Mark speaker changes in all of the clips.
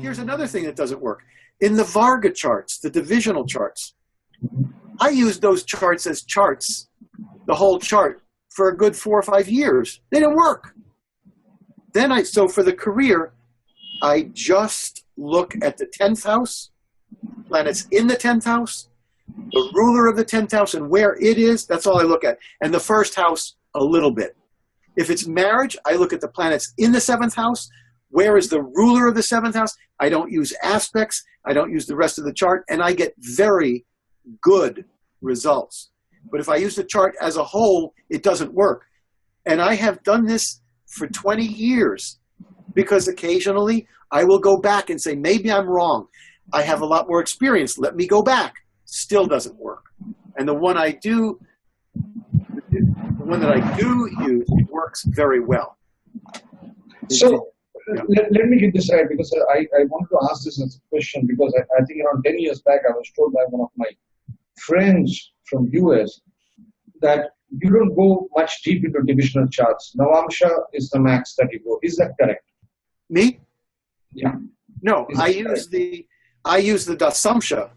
Speaker 1: Here's another thing that doesn't work. In the Varga charts, the divisional charts, I used those charts as charts, the whole chart, for a good 4 or 5 years. They didn't work. So for the career, I just look at the 10th house, planets in the 10th house, the ruler of the 10th house and where it is. That's all I look at. And the first house, a little bit. If it's marriage, I look at the planets in the 7th house. Where is the ruler of the 7th house? I don't use aspects. I don't use the rest of the chart. And I get very good results. But if I use the chart as a whole, it doesn't work. And I have done this for 20 years because occasionally I will go back and say, maybe I'm wrong. I have a lot more experience. Let me go back. Still doesn't work. And the one that I do use works very well.
Speaker 2: So let me get this right, because I wanted to ask this as a question, because I think around 10 years back I was told by one of my friends from US that you don't go much deep into divisional charts. Navamsha is the max that you go. Is that correct?
Speaker 1: Me?
Speaker 2: Yeah.
Speaker 1: No, I use the Dasamsha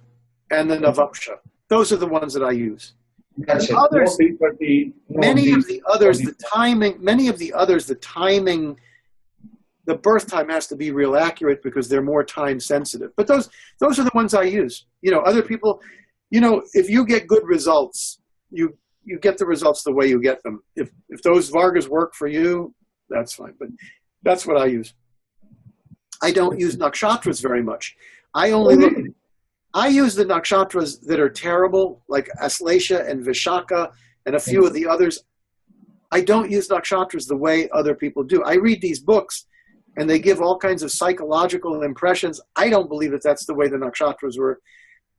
Speaker 1: and the Navamsha. Those are the ones that I use.
Speaker 2: That's it.
Speaker 1: Others,
Speaker 2: many of the others,
Speaker 1: the timing, the birth time has to be real accurate because they're more time sensitive. But those are the ones I use. Other people, if you get good results, you get the results the way you get them. If those Vargas work for you, that's fine. But that's what I use. I don't use Nakshatras very much. I use the Nakshatras that are terrible, like Aslesha and Vishaka and a few of the others. I don't use Nakshatras the way other people do. I read these books, and they give all kinds of psychological impressions. I don't believe that that's the way the Nakshatras were.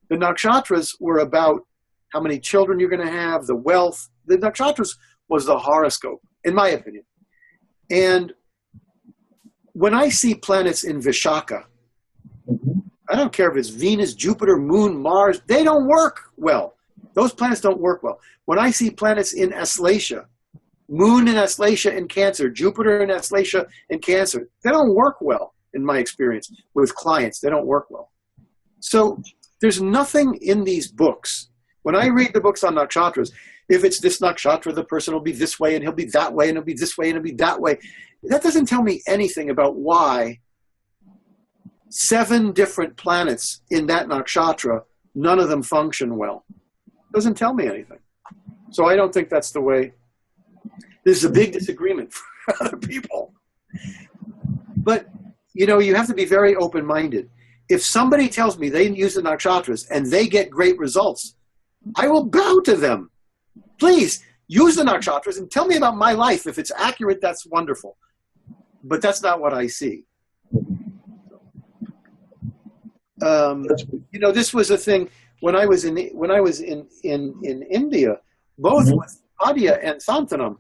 Speaker 1: The Nakshatras were about how many children you're going to have, the wealth. The Nakshatras was the horoscope, in my opinion. And when I see planets in Vishaka, I don't care if it's Venus, Jupiter, Moon, Mars, they don't work well. Those planets don't work well. When I see planets in Aslesha, Moon in Aslesha in Cancer, Jupiter in Aslesha in Cancer, they don't work well, in my experience, with clients. They don't work well. So there's nothing in these books. When I read the books on nakshatras, if it's this nakshatra, the person will be this way, and he'll be that way, and he'll be this way, and he'll be that way. That doesn't tell me anything about why 7 different planets in that nakshatra, none of them function well. Doesn't tell me anything. So I don't think that's the way. This is a big disagreement for other people. But, you have to be very open-minded. If somebody tells me they use the nakshatras and they get great results, I will bow to them. Please, use the nakshatras and tell me about my life. If it's accurate, that's wonderful. But that's not what I see. This was a thing when I was in India, both with Adya and Santanam.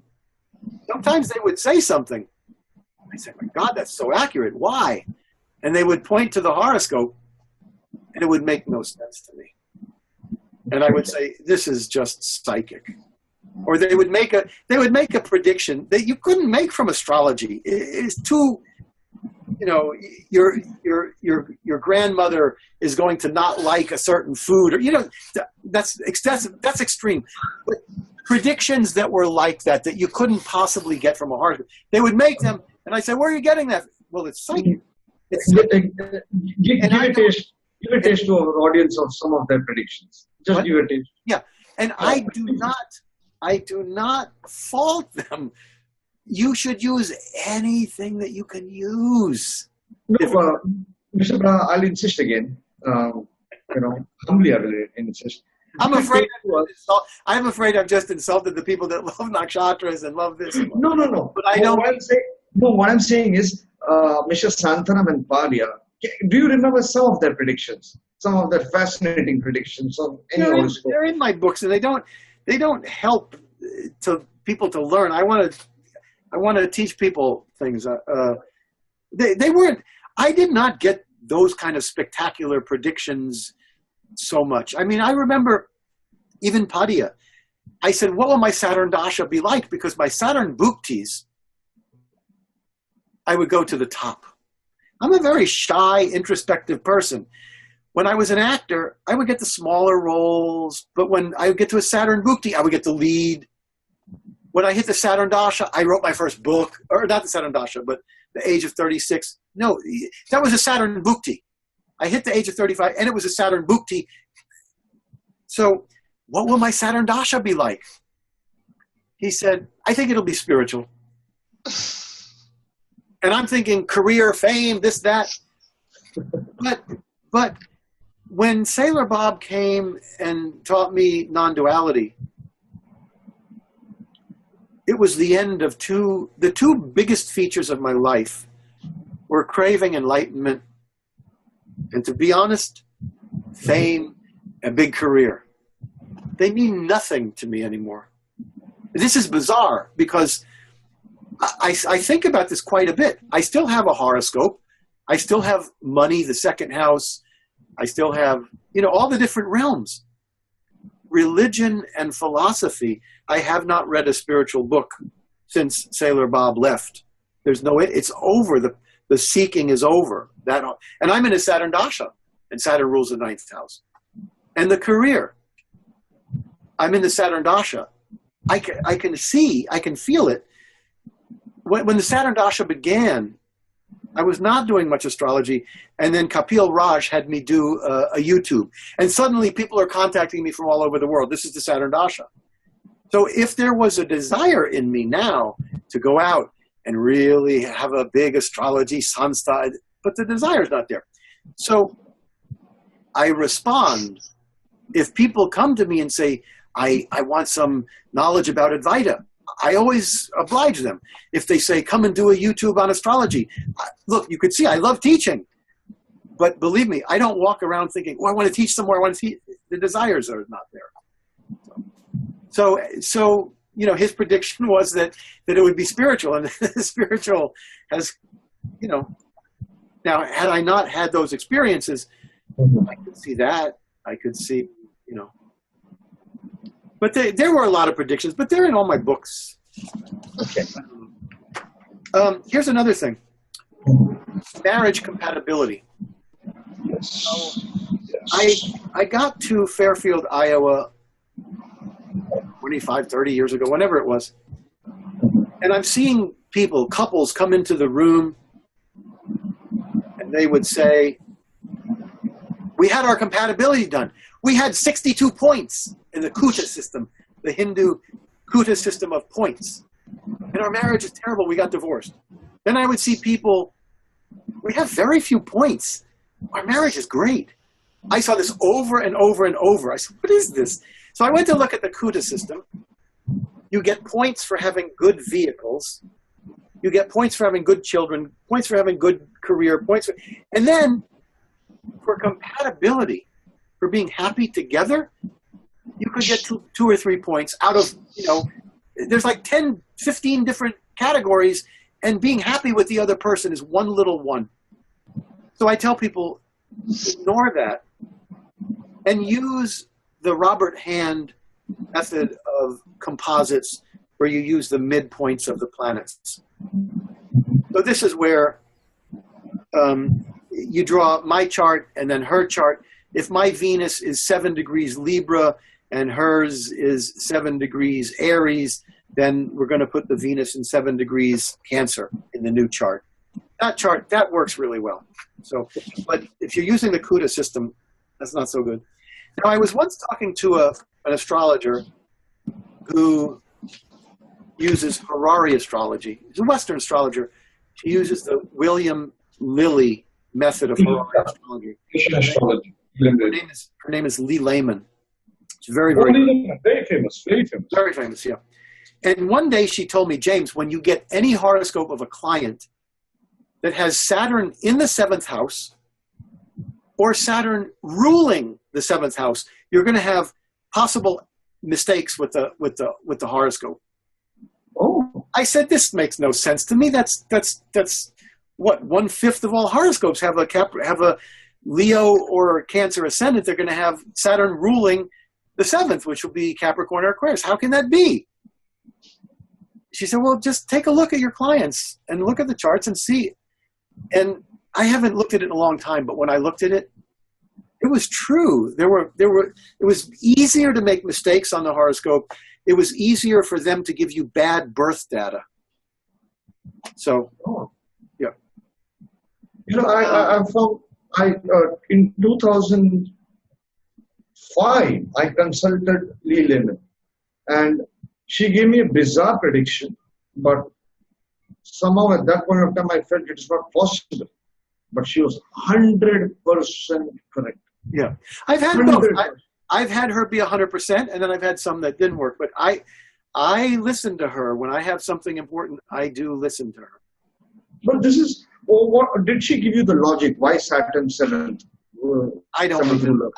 Speaker 1: Sometimes they would say something. I said, "My God, that's so accurate. Why?" And they would point to the horoscope, and it would make no sense to me. And I would say, "This is just psychic." Or they would make a prediction that you couldn't make from astrology. It's too. Your grandmother is going to not like a certain food, or that's excessive. That's extreme. But predictions that were like that you couldn't possibly get from a horoscope, they would make them, and I say, "Where are you getting that?" Well, it's psychic.
Speaker 2: Give a taste to our audience of some of their predictions. Just give a taste.
Speaker 1: Yeah, and I do not fault them. You should use anything that you can use.
Speaker 2: No, Mr. Braha, I'll insist again. Humbly I will insist.
Speaker 1: I'm afraid I've just insulted the people that love nakshatras and love this.
Speaker 2: No.
Speaker 1: But I don't.
Speaker 2: What I'm saying is, Mr. Santana and Padia, do you remember some of their predictions? Some of their fascinating predictions of any horoscope? They're
Speaker 1: in my books, and they don't help people to learn. I want to teach people things. They weren't. I did not get those kind of spectacular predictions so much. I mean, I remember even Padia. I said, "What will my Saturn dasha be like?" Because my Saturn bhuktis I would go to the top. I'm a very shy, introspective person. When I was an actor, I would get the smaller roles, but when I would get to a Saturn Bhukti, I would get the lead. When I hit the Saturn Dasha, I wrote my first book, or not the Saturn Dasha, but the age of 36. No, that was a Saturn Bhukti. I hit the age of 35, and it was a Saturn Bhukti. So what will my Saturn Dasha be like? He said, I think it'll be spiritual. And I'm thinking career, fame, this, that. But when Sailor Bob came and taught me non-duality, it was the end of the two biggest features of my life were craving enlightenment and, to be honest, fame and big career. They mean nothing to me anymore. This is bizarre because I think about this quite a bit. I still have a horoscope. I still have money, the second house. I still have, all the different realms. Religion and philosophy, I have not read a spiritual book since Sailor Bob left. It's over. The seeking is over. And I'm in a Saturn Dasha, and Saturn rules the 9th house. And the career, I'm in the Saturn Dasha. I can see, I can feel it. When the Saturn Dasha began, I was not doing much astrology, and then Kapil Raj had me do a YouTube. And suddenly people are contacting me from all over the world. This is the Saturn Dasha. So if there was a desire in me now to go out and really have a big astrology sanstha, but the desire's not there. So I respond. If people come to me and say, I want some knowledge about Advaita, I always oblige them. If they say, come and do a YouTube on astrology, look, you could see I love teaching. But believe me, I don't walk around thinking, I want to teach somewhere. I want to teach. The desires are not there. So his prediction was that it would be spiritual, and spiritual has, now had I not had those experiences, I could see that. I could see, But there were a lot of predictions, but they're in all my books. Okay. Here's another thing. Marriage compatibility.
Speaker 2: Yes.
Speaker 1: So I got to Fairfield, Iowa 25, 30 years ago, whenever it was. And I'm seeing couples come into the room, and they would say, we had our compatibility done. We had 62 points in the Kuta system, the Hindu Kuta system of points. And our marriage is terrible. We got divorced. Then I would see people, we have very few points. Our marriage is great. I saw this over and over and over. I said, what is this? So I went to look at the Kuta system. You get points for having good vehicles. You get points for having good children, points for having good career, and then for compatibility, for being happy together, you could get two or 3 points out of, there's like 10, 15 different categories, and being happy with the other person is one little one. So I tell people, ignore that and use the Robert Hand method of composites, where you use the midpoints of the planets. So this is where you draw my chart and then her chart. If my Venus is 7 degrees Libra and hers is 7 degrees Aries, then we're going to put the Venus in 7 degrees Cancer in the new chart. That works really well. So, but if you're using the Kuta system, that's not so good. Now, I was once talking to an astrologer who uses Horary astrology. He's a Western astrologer. She uses the William Lilly method of Horary astrology. Her name is Lee Lehman. She's very
Speaker 2: famous.
Speaker 1: Very famous, yeah. And one day she told me, James, when you get any horoscope of a client that has Saturn in the 7th house or Saturn ruling the 7th house, you're going to have possible mistakes with the horoscope.
Speaker 2: Oh,
Speaker 1: I said, this makes no sense to me. That's what 1/5 of all horoscopes have a Leo or Cancer ascendant. They're going to have Saturn ruling the 7th, which will be Capricorn or Aquarius. How can that be? she said, well, just take a look at your clients and look at the charts and see. And I haven't looked at it in a long time, but when I looked at it, it was true. It was easier to make mistakes on the horoscope. It was easier for them to give you bad birth data. So, yeah.
Speaker 2: You know, I found in 2005, I consulted Lee Lemon, and she gave me a bizarre prediction, but somehow at that point of time, I felt it is not possible. But she was 100% correct.
Speaker 1: Yeah, I've had both. I've had her be 100%, and then I've had some that didn't work. But I listen to her when I have something important. I do listen to her.
Speaker 2: But this is what did she give you the logic? Why Saturn 7th?
Speaker 1: I don't remember.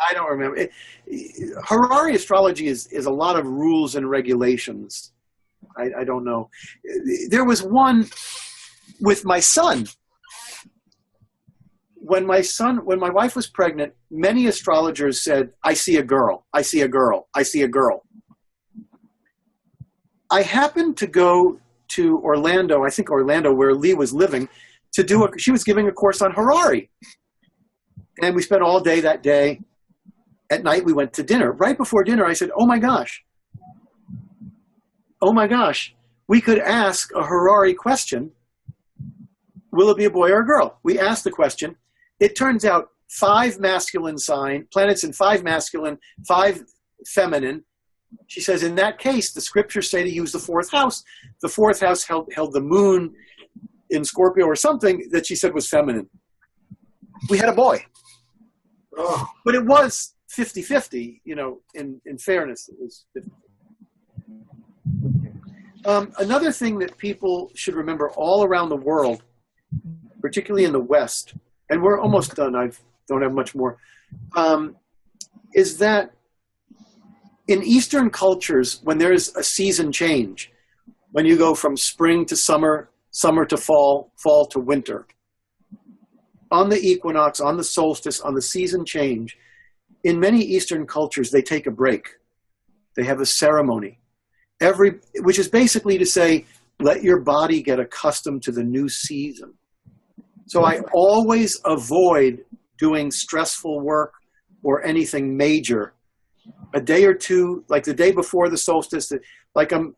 Speaker 1: Horary astrology is a lot of rules and regulations. I don't know. There was one with my son. When my wife was pregnant, many astrologers said, I see a girl, I see a girl, I see a girl. I happened to go to Orlando, I think Orlando, where Lee was living, she was giving a course on Horary. And we spent all day that day. At night, we went to dinner. Right before dinner, I said, oh my gosh, we could ask a Horary question. Will it be a boy or a girl? We asked the question. It turns out 5 masculine planets in 5 masculine, 5 feminine. She says, in that case, the scriptures say to use the 4th house. The 4th house held the moon in Scorpio or something that she said was feminine. We had a boy. Oh. But it was 50-50, in fairness. It was 50. Another thing that people should remember all around the world, particularly in the West, and we're almost done, I don't have much more, is that in Eastern cultures, when there's a season change, when you go from spring to summer, summer to fall, fall to winter, on the equinox, on the solstice, on the season change, in many Eastern cultures, they take a break. They have a ceremony, which is basically to say, let your body get accustomed to the new season. So I always avoid doing stressful work or anything major. A day or two, like the day before the solstice, like a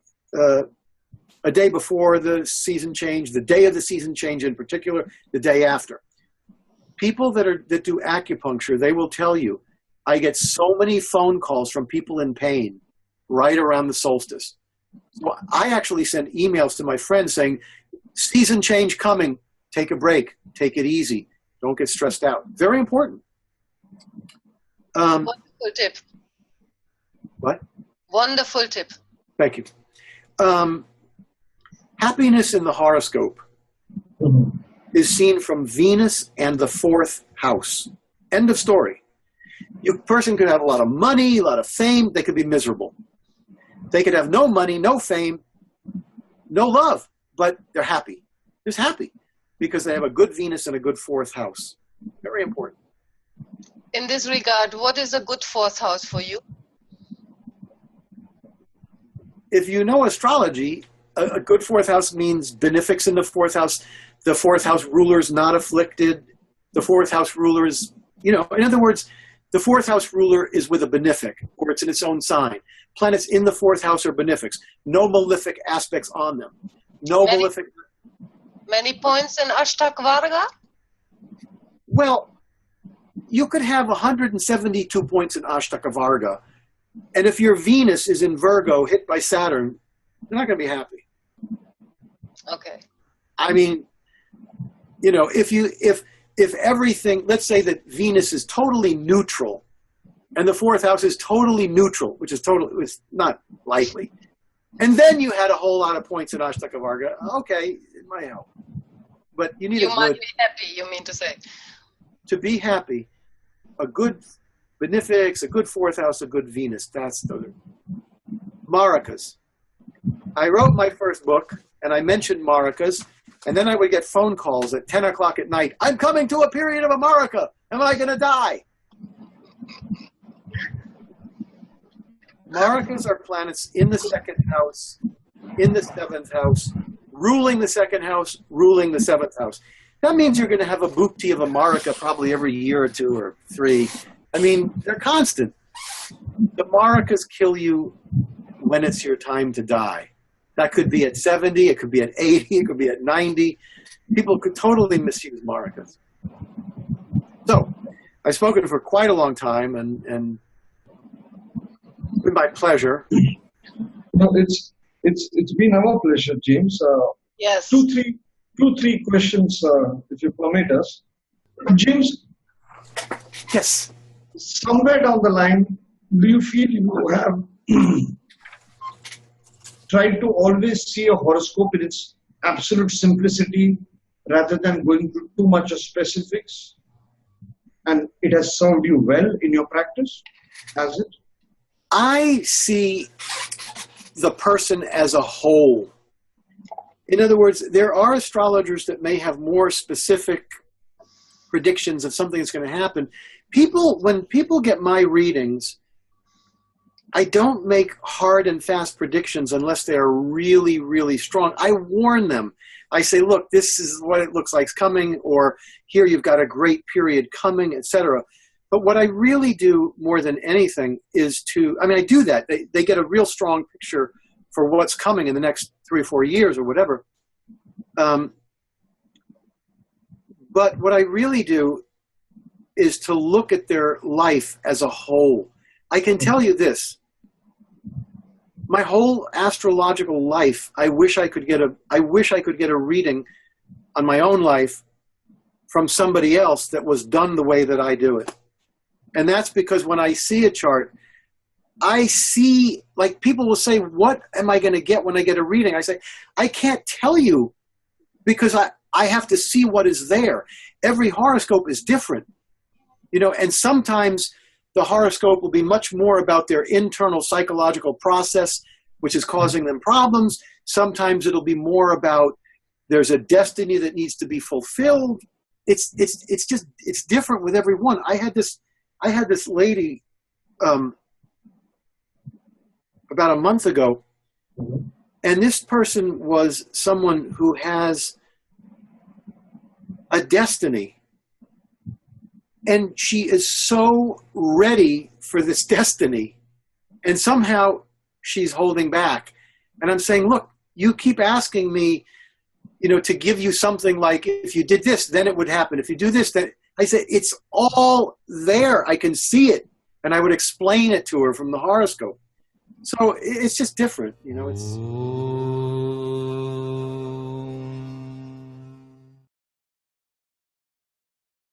Speaker 1: day before the season change, the day of the season change in particular, the day after. People that do acupuncture, they will tell you, I get so many phone calls from people in pain right around the solstice. So I actually send emails to my friends saying, season change coming, take a break, take it easy, don't get stressed out. Very important.
Speaker 3: Wonderful tip.
Speaker 1: What?
Speaker 3: Wonderful tip.
Speaker 1: Thank you. Happiness in the horoscope is seen from Venus and the 4th house. End of story. A person could have a lot of money, a lot of fame. They could be miserable. They could have no money, no fame, no love, but they're happy. Just happy because they have a good Venus and a good 4th house. Very important.
Speaker 3: In this regard, what is a good 4th house for you?
Speaker 1: If you know astrology, a good 4th house means benefics in the 4th house. The 4th house ruler is not afflicted. The 4th house ruler is, in other words, the 4th house ruler is with a benefic, or it's in its own sign. Planets in the 4th house are benefics. No malefic aspects on them.
Speaker 3: Many points in Astrocartography?
Speaker 1: Well, you could have 172 points in Astrocartography, and if your Venus is in Virgo hit by Saturn, you're not going to be happy.
Speaker 3: Okay.
Speaker 1: I mean, if everything, let's say that Venus is totally neutral and the 4th house is totally neutral, which is it's not likely. And then you had a whole lot of points in Ashtakavarga. Okay, it might help. But you need
Speaker 3: might be happy, you mean to say.
Speaker 1: To be happy, a good benefics, a good 4th house, a good Venus. That's the Maracas. I wrote my first book and I mentioned Maracas. And then I would get phone calls at 10 o'clock at night. I'm coming to a period of a Maraca. Am I going to die? Maracas are planets in the 2nd house in the 7th house, ruling the 2nd house, ruling the 7th house. That means you're going to have a bhukti of a Maraka probably every year or 2 or 3. I mean, they're constant. The Maracas kill you when it's your time to die. That could be at 70, it could be at 80, it could be at 90. People could totally misuse Maracas. So, I've spoken for quite a long time, and with my pleasure.
Speaker 2: No, it's been our pleasure, James.
Speaker 3: Yes.
Speaker 2: Two, three questions, if you permit us. James.
Speaker 1: Yes.
Speaker 2: Somewhere down the line, do you feel you have tried to always see a horoscope in its absolute simplicity rather than going into too much of specifics? And it has served you well in your practice, has it?
Speaker 1: I see the person as a whole. In other words, there are astrologers that may have more specific predictions of something that's going to happen. When people get my readings, I don't make hard and fast predictions unless they are really, really strong. I warn them. I say, look, this is what it looks like coming, or here you've got a great period coming, etc. But what I really do more than anything is I do that. They get a real strong picture for what's coming in the next 3 or 4 years or whatever. But what I really do is to look at their life as a whole. I can tell you this. My whole astrological life, I wish I could get a reading on my own life from somebody else that was done the way that I do it. And that's because when I see a chart, I see, like, people will say, what am I going to get when I get a reading? I say, I can't tell you because I have to see what is there. Every horoscope is different, and sometimes the horoscope will be much more about their internal psychological process, which is causing them problems. Sometimes it'll be more about there's a destiny that needs to be fulfilled. It's different with every one. I had this lady about a month ago, and this person was someone who has a destiny. And she is so ready for this destiny, and somehow she's holding back. And I'm saying, look, you keep asking me, to give you something like, if you did this, then it would happen. If you do this, then I said, it's all there. I can see it. And I would explain it to her from the horoscope. So it's just different, it's.